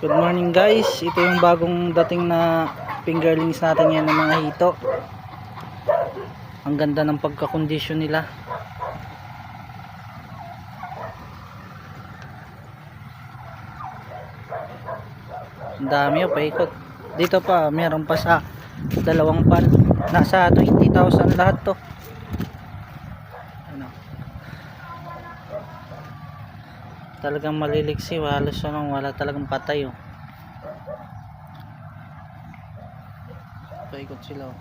Good morning guys, ito yung bagong dating na fingerlings natin yan ng mga hito. Ang ganda ng pagkakondisyon nila. Ang dami o paikot. Dito pa meron pa sa dalawang pan. Nasa 20,000 lahat to. Ano? Talagang maliliksi, halos wala talagang patay oh. Paikot sila oh.